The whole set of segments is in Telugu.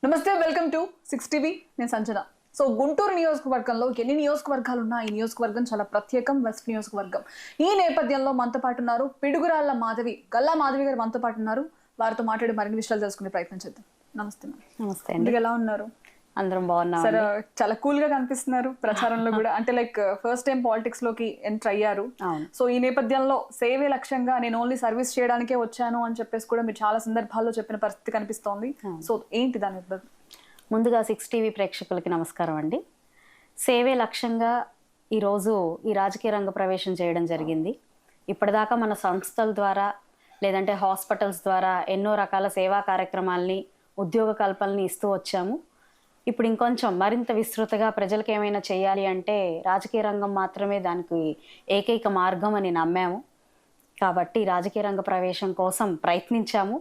నమస్తే, వెల్కమ్ టు 6 టీవీ. నేను సంజన. సో గుంటూరు నియోజకవర్గంలో ఎన్ని నియోజకవర్గాలు ఉన్నా ఈ నియోజకవర్గం చాలా ప్రత్యేకం. వెస్ట్ నియోజకవర్గం. ఈ నేపథ్యంలో మనతో పాటు ఉన్నారు పిడుగురాళ్ల మాధవి, గల్లా మాధవి గారు మనతో పాటు ఉన్నారు. వారితో మాట్లాడి మరిన్ని విషయాలు తెలుసుకునే ప్రయత్నం చేద్దాం. నమస్తే మ్యామ్. నమస్తే అండి. ఎలా ఉన్నారు? అందరం బాగున్నాం సార్. చాలా కూల్ గా కనిపిస్తున్నారు ప్రచారంలో కూడా. అంటే లైక్ ఫస్ట్ టైం పాలిటిక్స్ లోకి ఎంటర్ అయ్యారు. సో ఈ నేపథ్యంలో సేవే లక్ష్యంగా నేను ఓన్లీ సర్వీస్ చేయడానికే వచ్చాను అని చెప్పేసి కూడా మీరు చాలా సందర్భాల్లో చెప్పిన పరిస్థితి కనిపిస్తోంది. సో ఏంటి దాని? ముందుగా 6 టీవీ ప్రేక్షకులకి నమస్కారం అండి. సేవే లక్ష్యంగా ఈరోజు ఈ రాజకీయ రంగ ప్రవేశం చేయడం జరిగింది. ఇప్పటిదాకా మన సంస్థల ద్వారా లేదంటే హాస్పిటల్స్ ద్వారా ఎన్నో రకాల సేవా కార్యక్రమాలని, ఉద్యోగ కల్పనని ఇస్తూ వచ్చాము. ఇప్పుడు ఇంకొంచెం మరింత విస్తృతగా ప్రజలకు ఏమైనా చేయాలి అంటే రాజకీయ రంగం మాత్రమే దానికి ఏకైక మార్గం అని నమ్మాము. కాబట్టి రాజకీయ రంగ ప్రవేశం కోసం ప్రయత్నించాము.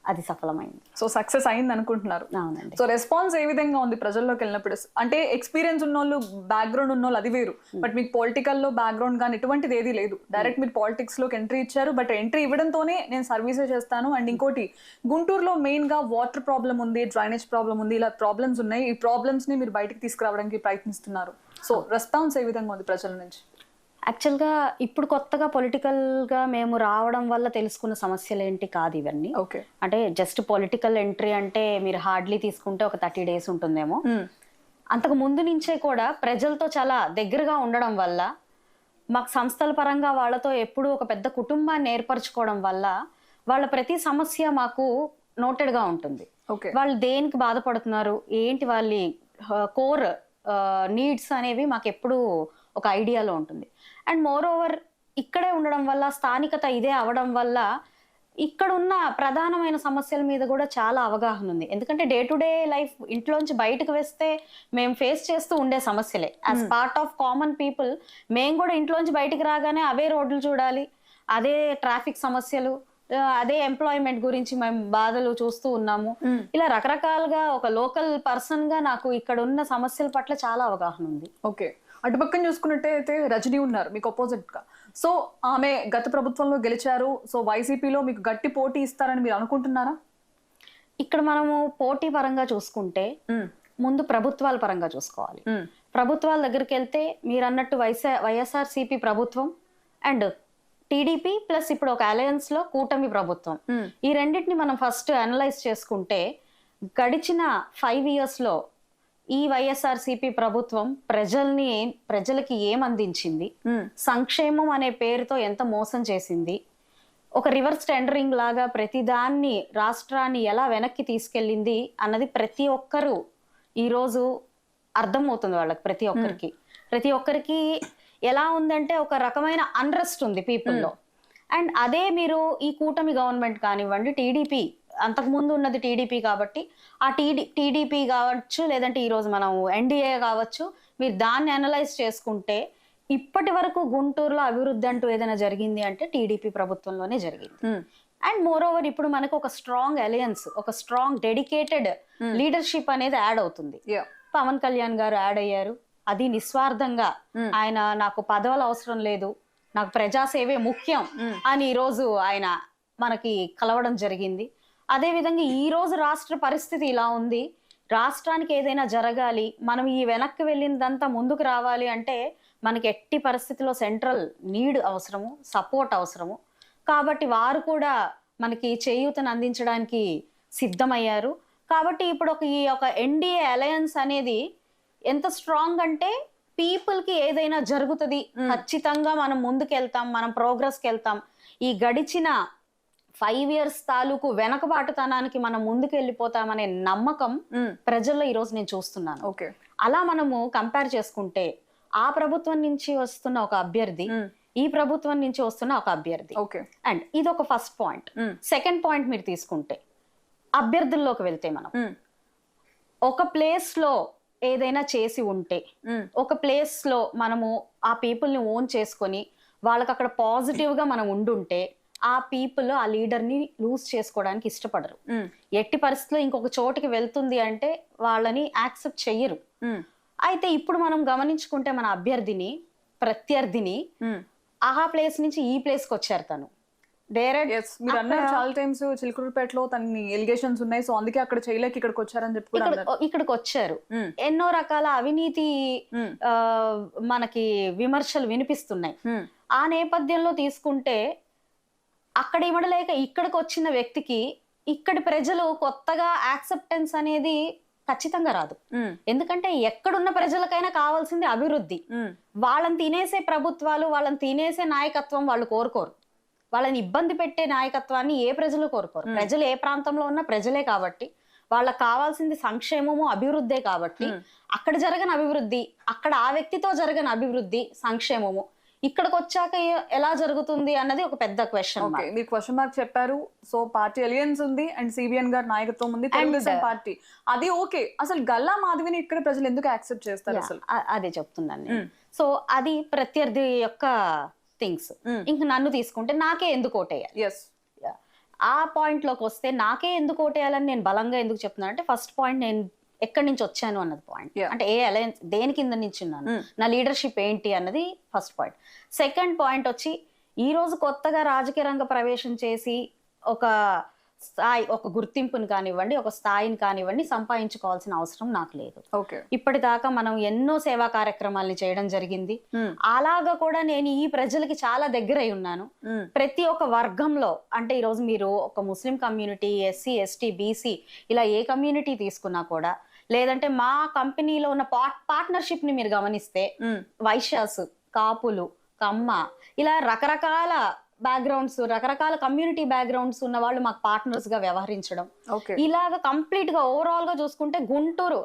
అది సఫలమైంది. సో సక్సెస్ అయింది అనుకుంటున్నారు? అవునండి. సో రెస్పాన్స్ ఏ విధంగా ఉంది ప్రజల్లోకి వెళ్ళినప్పుడు? అంటే ఎక్స్పీరియన్స్ ఉన్నోళ్ళు, బ్యాక్గ్రౌండ్ ఉన్నోళ్ళు అది వేరు. బట్ మీకు పొలిటికల్లో బ్యాక్గ్రౌండ్ కానీ ఎటువంటిది ఏది లేదు. డైరెక్ట్ మీరు పాలిటిక్స్ లోకి ఎంట్రీ ఇచ్చారు. బట్ ఎంట్రీ ఇవ్వడంతోనే నేను సర్వీసే చేస్తాను. అండ్ ఇంకోటి, గుంటూరులో మెయిన్ గా వాటర్ ప్రాబ్లం ఉంది, డ్రైనేజ్ ప్రాబ్లం ఉంది, ఇలా ప్రాబ్లమ్స్ ఉన్నాయి. ఈ ప్రాబ్లమ్స్ ని మీరు బయటకు తీసుకురావడానికి ప్రయత్నిస్తున్నారు. సో రెస్పాన్స్ ఏ విధంగా ఉంది ప్రజల నుంచి? యాక్చువల్గా ఇప్పుడు కొత్తగా పొలిటికల్గా మేము రావడం వల్ల తెలుసుకున్న సమస్యలు ఏంటి కాదు ఇవన్నీ. ఓకే. అంటే జస్ట్ పొలిటికల్ ఎంట్రీ అంటే మీరు హార్డ్లీ తీసుకుంటే ఒక 30 days ఉంటుందేమో. అంతకు ముందు నుంచే కూడా ప్రజలతో చాలా దగ్గరగా ఉండడం వల్ల, మాకు సంస్థల పరంగా వాళ్ళతో ఎప్పుడూ ఒక పెద్ద కుటుంబాన్ని ఏర్పరచుకోవడం వల్ల వాళ్ళ ప్రతి సమస్య మాకు నోటెడ్గా ఉంటుంది. వాళ్ళు దేనికి బాధపడుతున్నారు, ఏంటి వాళ్ళ కోర్ నీడ్స్ అనేవి మాకు ఎప్పుడూ ఒక ఐడియాలో ఉంటుంది. అండ్ మోర్ ఓవర్ ఇక్కడే ఉండడం వల్ల, స్థానికత ఇదే అవడం వల్ల ఇక్కడ ఉన్న ప్రధానమైన సమస్యల మీద కూడా చాలా అవగాహన ఉంది. ఎందుకంటే డే టు డే లైఫ్ ఇంట్లోంచి బయటకు వేస్తే మేము ఫేస్ చేస్తూ ఉండే సమస్యలే. As part of common people మేము కూడా ఇంట్లోంచి బయటకు రాగానే అవే రోడ్లు చూడాలి, అదే ట్రాఫిక్ సమస్యలు, అదే ఎంప్లాయ్మెంట్ గురించి మేము బాధలు చూస్తూ ఉన్నాము. ఇలా రకరకాలుగా ఒక లోకల్ పర్సన్ గా నాకు ఇక్కడ ఉన్న సమస్యల పట్ల చాలా అవగాహన ఉంది. ఓకే. అటు పక్కన చూసుకున్నట్టయితే రజనీ ఉన్నారు మీకు అపోజిట్ గా. సో ఆమె గత ప్రభుత్వంలో గెలిచారు. సో వైసీపీలో మీకు గట్టి పోటీ ఇస్తారని మీరు అనుకుంటున్నారా? ఇక్కడ మనము పోటీ పరంగా చూసుకుంటే ముందు ప్రభుత్వాల పరంగా చూసుకోవాలి. ప్రభుత్వాల దగ్గరికి వెళ్తే మీరు అన్నట్టు వైఎస్ఆర్సీపీ ప్రభుత్వం అండ్ టీడీపీ ప్లస్ ఇప్పుడు ఒక అలయన్స్ లో కూటమి ప్రభుత్వం, ఈ రెండింటిని మనం ఫస్ట్ అనలైజ్ చేసుకుంటే గడిచిన 5 years లో ఈ వైఎస్ఆర్సీపీ ప్రభుత్వం ప్రజలకి ఏం అందించింది, సంక్షేమం అనే పేరుతో ఎంత మోసం చేసింది, ఒక రివర్స్ టెండరింగ్ లాగా ప్రతిదాన్ని రాష్ట్రాన్ని ఎలా వెనక్కి తీసుకెళ్ళింది అన్నది ప్రతి ఒక్కరూ ఈరోజు అర్థమవుతుంది వాళ్ళకి. ప్రతి ఒక్కరికి ఎలా ఉందంటే ఒక రకమైన అన్రెస్ట్ ఉంది పీపుల్లో. అండ్ అదే మీరు ఈ కూటమి గవర్నమెంట్ కానివ్వండి, టీడీపీ అంతకుముందు ఉన్నది టీడీపీ కాబట్టి ఆ టీడీపీ కావచ్చు, లేదంటే ఈరోజు మనం ఎన్డీఏ కావచ్చు, మీరు దాన్ని అనలైజ్ చేసుకుంటే ఇప్పటి వరకు గుంటూరులో అభివృద్ధి అంటూ ఏదైనా జరిగింది అంటే టీడీపీ ప్రభుత్వంలోనే జరిగింది. అండ్ మోర్ ఓవర్ ఇప్పుడు మనకు ఒక స్ట్రాంగ్ అలయన్స్, ఒక స్ట్రాంగ్ డెడికేటెడ్ లీడర్షిప్ అనేది యాడ్ అవుతుంది. పవన్ కళ్యాణ్ గారు యాడ్ అయ్యారు. అది నిస్వార్థంగా ఆయన నాకు పదవులు అవసరం లేదు, నాకు ప్రజాసేవే ముఖ్యం అని ఈరోజు ఆయన మనకి కలవడం జరిగింది. అదే విధంగా ఈ రోజు రాష్ట్ర పరిస్థితి ఇలా ఉంది. రాష్ట్రానికి ఏదైనా జరగాలి, మనం ఈ వెనక్కి వెళ్ళిందంతా ముందుకు రావాలి అంటే మనకి ఎట్టి పరిస్థితిలో సెంట్రల్ నీడ్ అవసరము, సపోర్ట్ అవసరము. కాబట్టి వారు కూడా మనకి చేయూతను అందించడానికి సిద్ధమయ్యారు. కాబట్టి ఇప్పుడు ఈ ఎన్డీఏ అలయన్స్ అనేది ఎంత స్ట్రాంగ్ అంటే పీపుల్ కి ఏదైనా జరుగుతుంది, ఖచ్చితంగా మనం ముందుకెళ్తాం, మనం ప్రోగ్రెస్కి వెళ్తాం. ఈ గడిచిన 5 years తాలూకు వెనకబాటుతనానికి మనం ముందుకు వెళ్ళిపోతామనే నమ్మకం ప్రజల్లో ఈ రోజు నేను చూస్తున్నాను. అలా మనము కంపేర్ చేసుకుంటే ఆ ప్రభుత్వం నుంచి వస్తున్న ఒక అభ్యర్థి, ఈ ప్రభుత్వం నుంచి వస్తున్న ఒక అభ్యర్థి, అండ్ ఇది ఒక ఫస్ట్ పాయింట్. సెకండ్ పాయింట్ మీరు తీసుకుంటే అభ్యర్థుల్లోకి వెళ్తే మనం ఒక ప్లేస్ లో ఏదైనా చేసి ఉంటే, ఒక ప్లేస్ లో మనము ఆ పీపుల్ ని ఓన్ చేసుకొని వాళ్ళకి అక్కడ పాజిటివ్ గా మనం ఉండుంటే ఆ పీపుల్ ఆ లీడర్ ని లూజ్ చేసుకోవడానికి ఇష్టపడరు. ఎట్టి పరిస్థితిలో ఇంకొక చోటికి వెళ్తుంది అంటే వాళ్ళని యాక్సెప్ట్ చెయ్యరు. అయితే ఇప్పుడు మనం గమనించుకుంటే మన ప్రత్యర్థిని ఆ ప్లేస్ నుంచి ఈ ప్లేస్కి వచ్చారు. తను డైరెక్ట్ ఎస్ మీరు అన్నారు చాలా టైమ్స్ చిలకలూరుపేటలో తన్ని ఎలిగేషన్స్ ఉన్నాయి, సో అందుకే అక్కడ చేయలేక ఇక్కడికి వచ్చారని చెప్పి కూడా అన్నారు. ఇక్కడికి వచ్చారు, ఎన్నో రకాల అవినీతి మనకి విమర్శలు వినిపిస్తున్నాయి. ఆ నేపథ్యంలో తీసుకుంటే అక్కడ ఇవ్వడలేక ఇక్కడికి వచ్చిన వ్యక్తికి ఇక్కడి ప్రజలు కొత్తగా యాక్సెప్టెన్స్ అనేది ఖచ్చితంగా రాదు. ఎందుకంటే ఎక్కడున్న ప్రజలకైనా కావాల్సింది అభివృద్ధి. వాళ్ళని తినేసే ప్రభుత్వాలు, వాళ్ళని తినేసే నాయకత్వం వాళ్ళు కోరుకోరు. వాళ్ళని ఇబ్బంది పెట్టే నాయకత్వాన్ని ఏ ప్రజలు కోరుకోరు. ప్రజలు ఏ ప్రాంతంలో ఉన్న ప్రజలే కాబట్టి వాళ్ళకి కావాల్సింది సంక్షేమము, అభివృద్ధే కాబట్టి అక్కడ జరగని అభివృద్ధి, అక్కడ ఆ వ్యక్తితో జరగని అభివృద్ధి, సంక్షేమము ఇక్కడికి వచ్చాక ఎలా జరుగుతుంది అన్నది ఒక పెద్ద క్వశ్చన్. మీరు క్వశ్చన్ మార్క్ చెప్పారు. సో పార్టీ అలియన్స్ ఉంది అండ్ సిబిఎన్ గారి నాయకత్వం ఉంది, తెలుగుదేశం పార్టీ, అది ఓకే. అసలు గల్లా మాధవిని ఇక్కడ ప్రజలు ఎందుకు యాక్సెప్ట్ చేస్తారు అసలు? అదే చెప్తున్నాను నేను. సో అది ప్రత్యర్థి యొక్క థింగ్స్. ఇంక నన్ను తీసుకుంటే నాకే ఎందుకు ఓటేయాలి, ఆ పాయింట్ లోకి వస్తే నాకే ఎందుకు ఓటేయాలని నేను బలంగా ఎందుకు చెప్తున్నాను అంటే, ఫస్ట్ పాయింట్ నేను ఎక్కడి నుంచి వచ్చాను అన్నది పాయింట్. అంటే ఏ అలయన్స్, దేని కింద నుంచి ఉన్నాను, నా లీడర్షిప్ ఏంటి అన్నది ఫస్ట్ పాయింట్. సెకండ్ పాయింట్ వచ్చి ఈ రోజు కొత్తగా రాజకీయ రంగ ప్రవేశం చేసి ఒక స్థాయి, ఒక గుర్తింపుని కానివ్వండి, ఒక స్థాయిని కానివ్వండి సంపాదించుకోవాల్సిన అవసరం నాకు లేదు. ఇప్పటిదాకా మనం ఎన్నో సేవా కార్యక్రమాలని చేయడం జరిగింది. అలాగా కూడా నేను ఈ ప్రజలకి చాలా దగ్గరై ఉన్నాను. ప్రతి ఒక్క వర్గంలో, అంటే ఈ రోజు మీరు ఒక Muslim community, SC, ST, BC, ఇలా ఏ కమ్యూనిటీ తీసుకున్నా కూడా, లేదంటే మా కంపెనీలో ఉన్న పార్ట్నర్షిప్ ని మీరు గమనిస్తే వైశ్యాస్, కాపులు, కమ్మ, ఇలా రకరకాల బ్యాక్గ్రౌండ్స్, రకరకాల కమ్యూనిటీ బ్యాక్గ్రౌండ్స్ ఉన్న వాళ్ళు మాకు పార్ట్నర్స్ గా వ్యవహరించడం, ఇలాగా కంప్లీట్ గా ఓవరాల్ గా చూసుకుంటే గుంటూరు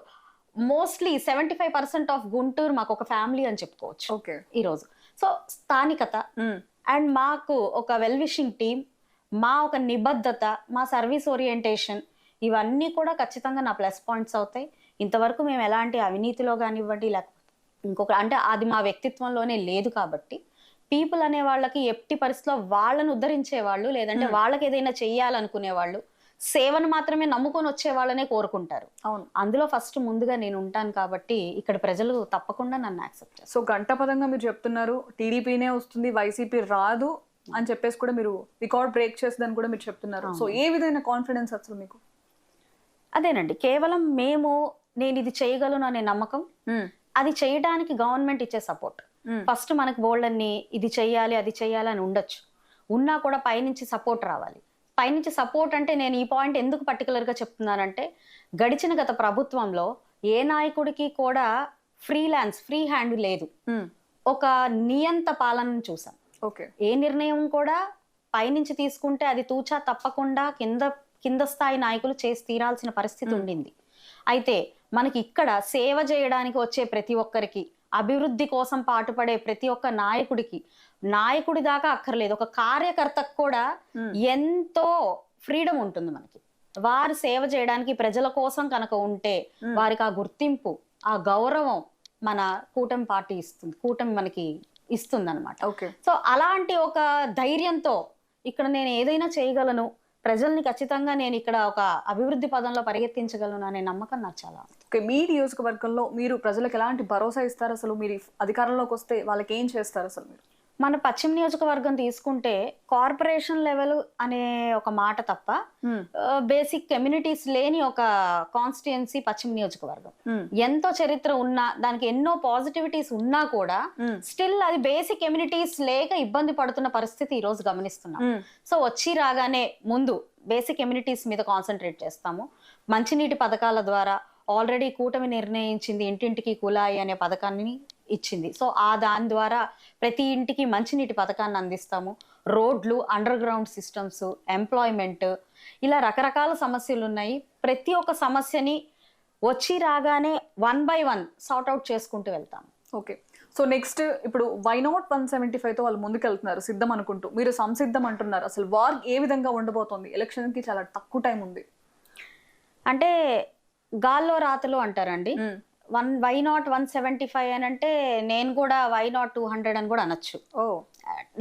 మోస్ట్లీ 75% ఆఫ్ గుంటూరు మాకు ఒక ఫ్యామిలీ అని చెప్పుకోవచ్చు ఈ రోజు. సో స్థానికత అండ్ మాకు ఒక వెల్ విషింగ్ టీమ్, మా ఒక నిబద్ధత, మా సర్వీస్ ఓరియంటేషన్, ఇవన్నీ కూడా ఖచ్చితంగా నా ప్లస్ పాయింట్స్ అవుతాయి. ఇంతవరకు మేము ఎలాంటి అవినీతిలో కానివ్వండి, లేకపోతే ఇంకొక, అంటే అది మా వ్యక్తిత్వంలోనే లేదు కాబట్టి పీపుల్ అనే వాళ్ళకి ఎట్టి పరిస్థితిలో వాళ్ళని ఉద్ధరించే వాళ్ళు, లేదంటే వాళ్ళకి ఏదైనా చెయ్యాలనుకునే వాళ్ళు, సేవను మాత్రమే నమ్ముకొని వచ్చే వాళ్ళనే కోరుకుంటారు. అవును, అందులో ఫస్ట్ ముందుగా నేను ఉంటాను కాబట్టి ఇక్కడ ప్రజలు తప్పకుండా నన్ను యాక్సెప్ట్ చేస్తారు. సో గంటపదంగా మీరు చెప్తున్నారు టీడీపీనే వస్తుంది, వైసీపీ రాదు అని చెప్పేసి కూడా మీరు రికార్డ్ బ్రేక్ చేస్తుందని కూడా మీరు చెప్తున్నారు. సో ఏ విధమైన కాన్ఫిడెన్స్ అసలు మీకు? అదేనండి, కేవలం నేను ఇది చేయగలను అనే నమ్మకం, అది చేయడానికి గవర్నమెంట్ ఇచ్చే సపోర్ట్. ఫస్ట్ మనకు బోల్డన్ని ఇది చెయ్యాలి, అది చెయ్యాలి అని ఉండొచ్చు, ఉన్నా కూడా పైనుంచి సపోర్ట్ రావాలి. పైనుంచి సపోర్ట్ అంటే నేను ఈ పాయింట్ ఎందుకు పర్టికులర్ గా చెప్తున్నానంటే, గడిచిన గత ప్రభుత్వంలో ఏ నాయకుడికి కూడా ఫ్రీ హ్యాండ్ లేదు. ఒక నియంత పాలనను చూసాం. ఏ నిర్ణయం కూడా పైనుంచి తీసుకుంటే అది తూచా తప్పకుండా కింద స్థాయి నాయకులు చేసి తీరాల్సిన పరిస్థితి ఉండింది. అయితే మనకి ఇక్కడ సేవ చేయడానికి వచ్చే ప్రతి ఒక్కరికి, అభివృద్ధి కోసం పాటుపడే ప్రతి ఒక్క నాయకుడి దాకా అక్కర్లేదు, ఒక కార్యకర్తకు కూడా ఎంతో ఫ్రీడమ్ ఉంటుంది మనకి. వారు సేవ చేయడానికి ప్రజల కోసం కనుక ఉంటే వారికి ఆ గుర్తింపు, ఆ గౌరవం మన కూటమి పార్టీ ఇస్తుంది, కూటమి మనకి ఇస్తుంది అనమాట. సో అలాంటి ఒక ధైర్యంతో ఇక్కడ నేను ఏదైనా చేయగలను, ప్రజల్ని ఖచ్చితంగా నేను ఇక్కడ ఒక అభివృద్ధి పదంలో పరిగెత్తించగలను అనే నమ్మకం నాకు చాలా. మీ నియోజకవర్గంలో మీరు ప్రజలకు ఎలాంటి భరోసా ఇస్తారు? అసలు మీరు అధికారంలోకి వస్తే వాళ్ళకి ఏం చేస్తారు అసలు మీరు? మన పశ్చిమ నియోజకవర్గం తీసుకుంటే కార్పొరేషన్ లెవెల్ అనే ఒక మాట తప్ప బేసిక్ కమ్యూనిటీస్ లేని ఒక కాన్స్టిట్యుయెన్సీ పశ్చిమ నియోజకవర్గం. ఎంతో చరిత్ర ఉన్నా, దానికి ఎన్నో పాజిటివిటీస్ ఉన్నా కూడా స్టిల్ అది బేసిక్ కమ్యూనిటీస్ లేక ఇబ్బంది పడుతున్న పరిస్థితి ఈ రోజు గమనిస్తున్నాం. సో వచ్చి రాగానే ముందు బేసిక్ కమ్యూనిటీస్ మీద కాన్సన్ట్రేట్ చేస్తాము. మంచినీటి పథకాల ద్వారా ఆల్రెడీ కూటమి నిర్ణయించింది ఇంటింటికి కుళాయి అనే పథకాన్ని ఇచ్చింది. సో దాని ద్వారా ప్రతి ఇంటికి మంచినీటి పథకాన్ని అందిస్తాము. రోడ్లు, అండర్ గ్రౌండ్ సిస్టమ్స్, ఎంప్లాయ్మెంట్, ఇలా రకరకాల సమస్యలు ఉన్నాయి. ప్రతి ఒక్క సమస్యని వచ్చి రాగానే 1 by 1 సార్ట్ అవుట్ చేసుకుంటూ వెళ్తాము. సో నెక్స్ట్ ఇప్పుడు వై నాట్ 175తో వాళ్ళు ముందుకెళ్తున్నారు సిద్ధం అనుకుంటూ, మీరు సంసిద్ధం అంటున్నారు. అసలు వార్ ఏ విధంగా ఉండబోతోంది? ఎలక్షన్ కి చాలా తక్కువ టైం ఉంది. అంటే గాల్లో రాతలు అంటారండి. వై నాట్ 175 అని అంటే నేను కూడా వై నాట్ 200 అని కూడా అనొచ్చు.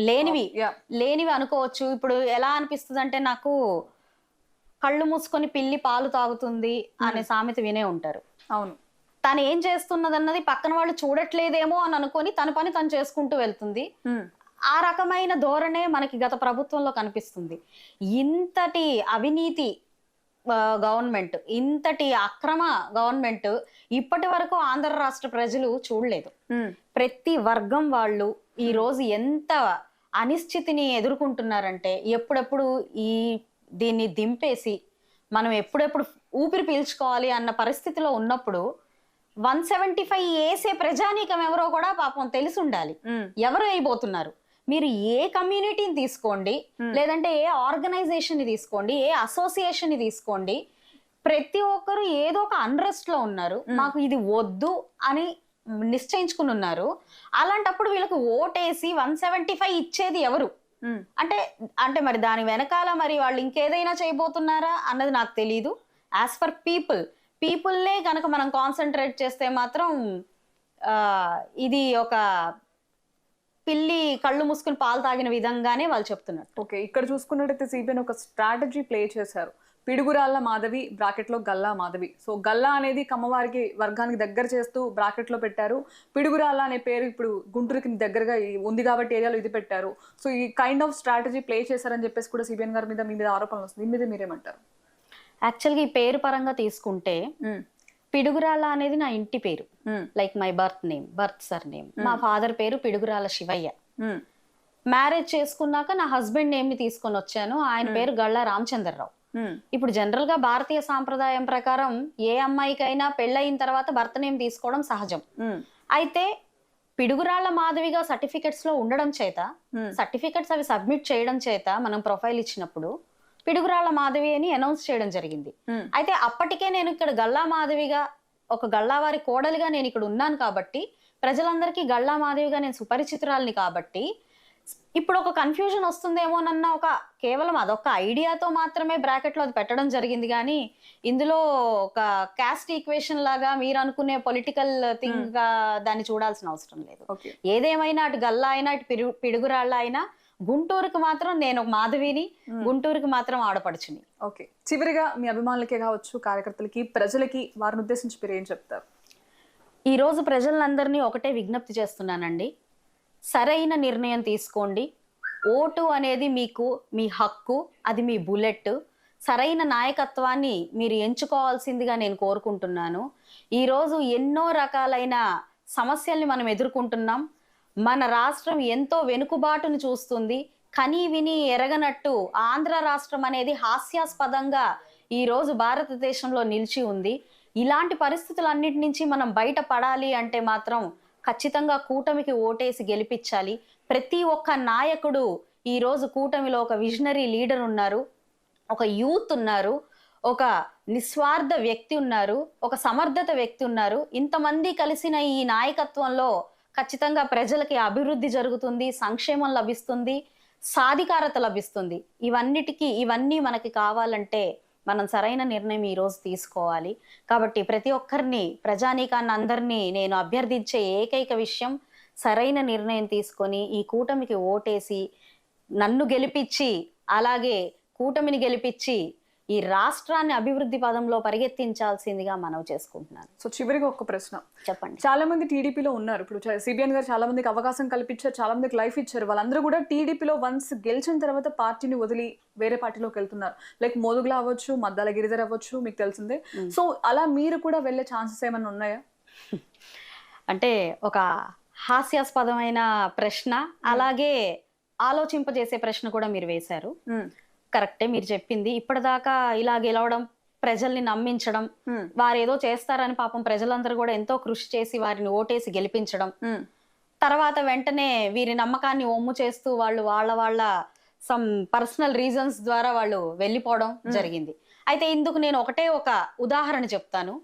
లేనివి అనుకోవచ్చు. ఇప్పుడు ఎలా అనిపిస్తుంది అంటే, నాకు కళ్ళు మూసుకొని పిల్లి పాలు తాగుతుంది అనే సామెత వినే ఉంటారు. అవును, తను ఏం చేస్తున్నది అన్నది పక్కన వాళ్ళు చూడట్లేదేమో అని అనుకొని తన పని తను చేసుకుంటూ వెళ్తుంది. ఆ రకమైన ధోరణే మనకి గత ప్రభుత్వంలో కనిపిస్తుంది. ఇంతటి అవినీతి గవర్నమెంట్, ఇంతటి అక్రమ గవర్నమెంట్ ఇప్పటి వరకు ఆంధ్ర రాష్ట్ర ప్రజలు చూడలేదు. ప్రతి వర్గం వాళ్ళు ఈ రోజు ఎంత అనిశ్చితిని ఎదుర్కొంటున్నారంటే, ఎప్పుడెప్పుడు దీన్ని దింపేసి మనం ఎప్పుడెప్పుడు ఊపిరి పీల్చుకోవాలి అన్న పరిస్థితిలో ఉన్నప్పుడు 175 వేసే ప్రజానీకం ఎవరో కూడా పాపం తెలిసి ఉండాలి. ఎవరు వేయబోతున్నారు? మీరు ఏ కమ్యూనిటీని తీసుకోండి, లేదంటే ఏ ఆర్గనైజేషన్ ని తీసుకోండి, ఏ అసోసియేషన్ ని తీసుకోండి, ప్రతి ఒక్కరు ఏదో ఒక అన్రెస్ట్ లో ఉన్నారు. మాకు ఇది వద్దు అని నిశ్చయించుకుని ఉన్నారు. అలాంటప్పుడు వీళ్ళకి ఓటేసి 175 ఇచ్చేది ఎవరు? అంటే మరి దాని వెనకాల మరి వాళ్ళు ఇంకేదైనా చేయబోతున్నారా అన్నది నాకు తెలీదు. యాజ్ ఫర్ పీపుల్నే కనుక మనం కాన్సన్ట్రేట్ చేస్తే మాత్రం ఇది ఒక పిల్లి కళ్ళు మూసుకుని పాలు తాగిన విధంగానే వాళ్ళు చెప్తున్నారు. ఓకే, ఇక్కడ చూసుకున్నట్టయితే సిబిఎన్ ఒక స్ట్రాటజీ ప్లే చేశారు. పిడుగురాళ్ళ మాధవి బ్రాకెట్లో గల్లా మాధవి. సో గల్లా అనేది కమ్మవారికి వర్గానికి దగ్గర చేస్తూ బ్రాకెట్లో పెట్టారు. పిడుగురాళ్ళ అనే పేరు ఇప్పుడు గుంటూరుకి దగ్గరగా ఉంది కాబట్టి ఏరియాలో ఇది పెట్టారు. సో ఈ కైండ్ ఆఫ్ స్ట్రాటజీ ప్లే చేశారని చెప్పేసి కూడా సిబిఎన్ గారి మీద మీ మీద ఆరోపణలు వస్తుంది. దీని మీద మీరేమంటారు? యాక్చువల్గా ఈ పేరు పరంగా తీసుకుంటే పిడుగురాళ్ళ అనేది నా ఇంటి పేరు, like my birth sir name. మా ఫాదర్ పేరు పిడుగురాళ్ళ శివయ్య. మ్యారేజ్ చేసుకున్నాక నా హస్బెండ్ నేమ్ ని తీసుకొని వచ్చాను. ఆయన పేరు గళ్ళ రామచంద్రరావు. ఇప్పుడు జనరల్ గా భారతీయ సాంప్రదాయం ప్రకారం ఏ అమ్మాయికైనా పెళ్ళయిన తర్వాత భర్త నేమ్ తీసుకోవడం సహజం. అయితే పిడుగురాళ్ళ మాధవిగా సర్టిఫికెట్స్ లో ఉండడం చేత, సర్టిఫికెట్స్ అవి సబ్మిట్ చేయడం చేత మనం ప్రొఫైల్ ఇచ్చినప్పుడు పిడుగురాళ్ళ మాధవి అని అనౌన్స్ చేయడం జరిగింది. అయితే అప్పటికే నేను ఇక్కడ గల్లా మాధవిగా, ఒక గల్లావారి కోడలిగా నేను ఇక్కడ ఉన్నాను కాబట్టి, ప్రజలందరికీ గల్లా మాధవిగా నేను సుపరిచితురాలిని కాబట్టి, ఇప్పుడు ఒక కన్ఫ్యూజన్ వస్తుందేమోనన్న ఒక కేవలం అదొక ఐడియాతో మాత్రమే బ్రాకెట్లో అది పెట్టడం జరిగింది. కానీ ఇందులో ఒక క్యాస్ట్ ఈక్వేషన్ లాగా మీరు అనుకునే పొలిటికల్ థింగ్ గా దాన్ని చూడాల్సిన అవసరం లేదు. ఏదేమైనా అటు గల్లా అయినా ఇటు పిడుగురాళ్ళ అయినా గుంటూరుకి మాత్రం నేను మాధవిని, గుంటూరుకి మాత్రం ఆడపడుచుని. ఓకే, చివరిగా మీ అభిమానులకే కావచ్చు, కార్యకర్తలకి, ప్రజలకి వారిని ఉద్దేశించి మీరు ఏం చెప్తారు? ఈ రోజు ప్రజలందరినీ ఒకటే విజ్ఞప్తి చేస్తున్నానండి. సరైన నిర్ణయం తీసుకోండి. ఓటు అనేది మీకు మీ హక్కు, అది మీ బుల్లెట్. సరైన నాయకత్వాన్ని మీరు ఎంచుకోవాల్సిందిగా నేను కోరుకుంటున్నాను. ఈరోజు ఎన్నో రకాలైన సమస్యల్ని మనం ఎదుర్కొంటున్నాం. మన రాష్ట్రం ఎంతో వెనుకబాటును చూస్తుంది. కనీ విని ఎరగనట్టు ఆంధ్ర రాష్ట్రం అనేది హాస్యాస్పదంగా ఈరోజు భారతదేశంలో నిలిచి ఉంది. ఇలాంటి పరిస్థితులన్నిటి నుంచి మనం బయటపడాలి అంటే మాత్రం ఖచ్చితంగా కూటమికి ఓటేసి గెలిపించాలి. ప్రతి ఒక్క నాయకుడు ఈరోజు కూటమిలో ఒక విజనరీ లీడర్ ఉన్నారు, ఒక యూత్ ఉన్నారు, ఒక నిస్వార్థ వ్యక్తి ఉన్నారు, ఒక సమర్థత వ్యక్తి ఉన్నారు. ఇంతమంది కలిసిన ఈ నాయకత్వంలో ఖచ్చితంగా ప్రజలకి అభివృద్ధి జరుగుతుంది, సంక్షేమం లభిస్తుంది, సాధికారత లభిస్తుంది. ఇవన్నీ మనకి కావాలంటే మనం సరైన నిర్ణయం ఈరోజు తీసుకోవాలి. కాబట్టి ప్రతి ఒక్కరిని, ప్రజానీకాన్ని అందరినీ నేను అభ్యర్థించే ఏకైక విషయం, సరైన నిర్ణయం తీసుకొని ఈ కూటమికి ఓటేసి నన్ను గెలిపించి, అలాగే కూటమిని గెలిపించి ఈ రాష్ట్రాన్ని అభివృద్ధి పదంలో పరిగెత్తించాల్సిందిగా మనవి చేసుకుంటున్నాను. సో చివరిగా ఒక ప్రశ్న చెప్పండి. చాలా మంది టీడీపీలో ఉన్నారు. ఇప్పుడు సిబిఎన్ గారు చాలా మందికి అవకాశం కల్పించారు, చాలా మందికి లైఫ్ ఇచ్చారు. వాళ్ళందరూ కూడా టీడీపీలో వన్స్ గెలిచిన తర్వాత పార్టీని వదిలి వేరే పార్టీలోకి వెళ్తున్నారు. లైక్ మోదుగుల అవ్వచ్చు, మద్దాల గిరిధర్ అవ్వచ్చు, మీకు తెలిసిందే. సో అలా మీరు కూడా వెళ్ళే ఛాన్సెస్ ఏమైనా ఉన్నాయా? అంటే ఒక హాస్యాస్పదమైన ప్రశ్న, అలాగే ఆలోచింపజేసే ప్రశ్న కూడా మీరు వేశారు. కరెక్టే మీరు చెప్పింది. ఇప్పటిదాకా ఇలా గెలవడం, ప్రజల్ని నమ్మించడం, వారు ఏదో చేస్తారని పాపం ప్రజలందరూ కూడా ఎంతో కృషి చేసి వారిని ఓటేసి గెలిపించడం, తర్వాత వెంటనే వీరి నమ్మకాన్ని ఒమ్ము చేస్తూ వాళ్ళ సమ్ పర్సనల్ రీజన్స్ ద్వారా వాళ్ళు వెళ్ళిపోవడం జరిగింది. అయితే ఇందుకు నేను ఒకటే ఒక ఉదాహరణ చెప్తాను.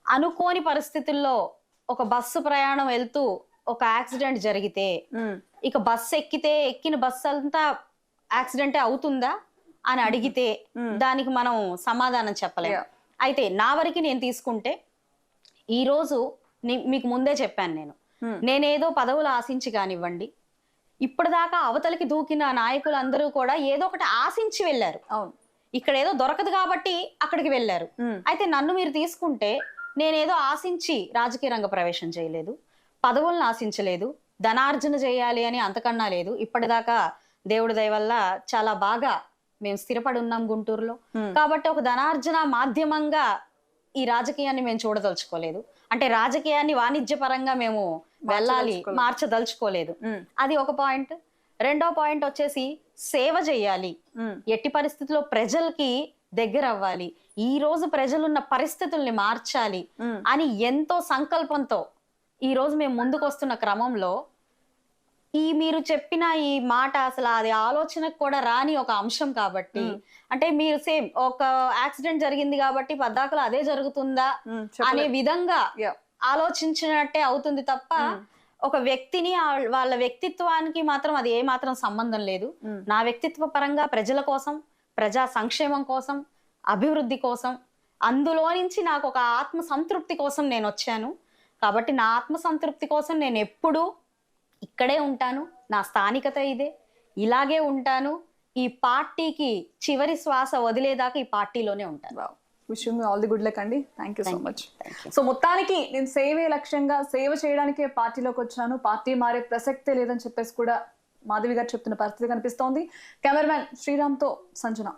అనుకోని పరిస్థితుల్లో ఒక బస్సు ప్రయాణం వెళ్తూ ఒక యాక్సిడెంట్ జరిగితే, ఇక బస్సు ఎక్కిన బస్సు అంతా యాక్సిడెంటే అవుతుందా అని అడిగితే దానికి మనం సమాధానం చెప్పలేము. అయితే నా వరకు నేను తీసుకుంటే, ఈరోజు మీకు ముందే చెప్పాను, నేనేదో పదవులు ఆశించి కానివ్వండి, ఇప్పటిదాకా అవతలికి దూకిన నాయకులందరూ కూడా ఏదో ఒకటి ఆశించి వెళ్ళారు. అవును, ఇక్కడ ఏదో దొరకదు కాబట్టి అక్కడికి వెళ్ళారు. అయితే నన్ను మీరు తీసుకుంటే, నేనేదో ఆశించి రాజకీయ రంగ ప్రవేశం చేయలేదు, పదవులను ఆశించలేదు, ధనార్జన చేయాలి అని అంతకన్నా లేదు. ఇప్పటిదాకా దేవుడి దయ వల్ల చాలా బాగా మేము స్థిరపడి ఉన్నాం గుంటూరులో. కాబట్టి ఒక ధనార్జన మాధ్యమంగా ఈ రాజకీయాన్ని మేము చూడదలుచుకోలేదు. అంటే రాజకీయాన్ని వాణిజ్యపరంగా మేము వెళ్ళాలి, మార్చదలుచుకోలేదు. అది ఒక పాయింట్. రెండో పాయింట్ వచ్చేసి సేవ చేయాలి, ఎట్టి పరిస్థితుల్లో ప్రజలకి దగ్గర అవ్వాలి, ఈ రోజు ప్రజలున్న పరిస్థితుల్ని మార్చాలి అని ఎంతో సంకల్పంతో ఈ రోజు మేము ముందుకు వస్తున్న క్రమంలో ఈ మీరు చెప్పిన ఈ మాట అసలు అది ఆలోచనకు కూడా రాని ఒక అంశం కాబట్టి, అంటే మీరు సేమ్ ఒక యాక్సిడెంట్ జరిగింది కాబట్టి పద్దాకలు అదే జరుగుతుందా అనే విధంగా ఆలోచించినట్టే అవుతుంది తప్ప ఒక వ్యక్తిని వాళ్ళ వ్యక్తిత్వానికి మాత్రం అది ఏ మాత్రం సంబంధం లేదు. నా వ్యక్తిత్వ పరంగా ప్రజల కోసం, ప్రజా సంక్షేమం కోసం, అభివృద్ధి కోసం, అందులో నుంచి నాకు ఒక ఆత్మ సంతృప్తి కోసం నేను వచ్చాను. కాబట్టి నా ఆత్మ సంతృప్తి కోసం నేను ఎప్పుడూ ఇక్కడే ఉంటాను. నా స్థానికత ఇదే, ఇలాగే ఉంటాను. ఈ పార్టీకి చివరి శ్వాస వదిలేదాకా ఈ పార్టీలోనే ఉంటాను. విషయం ఆల్ ది గుడ్ లక్ అండి. Thank you so much. So మొత్తానికి నేను సేవే లక్ష్యంగా సేవ చేయడానికే పార్టీలోకి వచ్చాను, పార్టీ మారే ప్రసక్తే లేదని చెప్పేసి కూడా మాధవి గారు చెప్తున్న పరిస్థితి కనిపిస్తోంది. కెమెరామ్యాన్ శ్రీరామ్తో సంజన.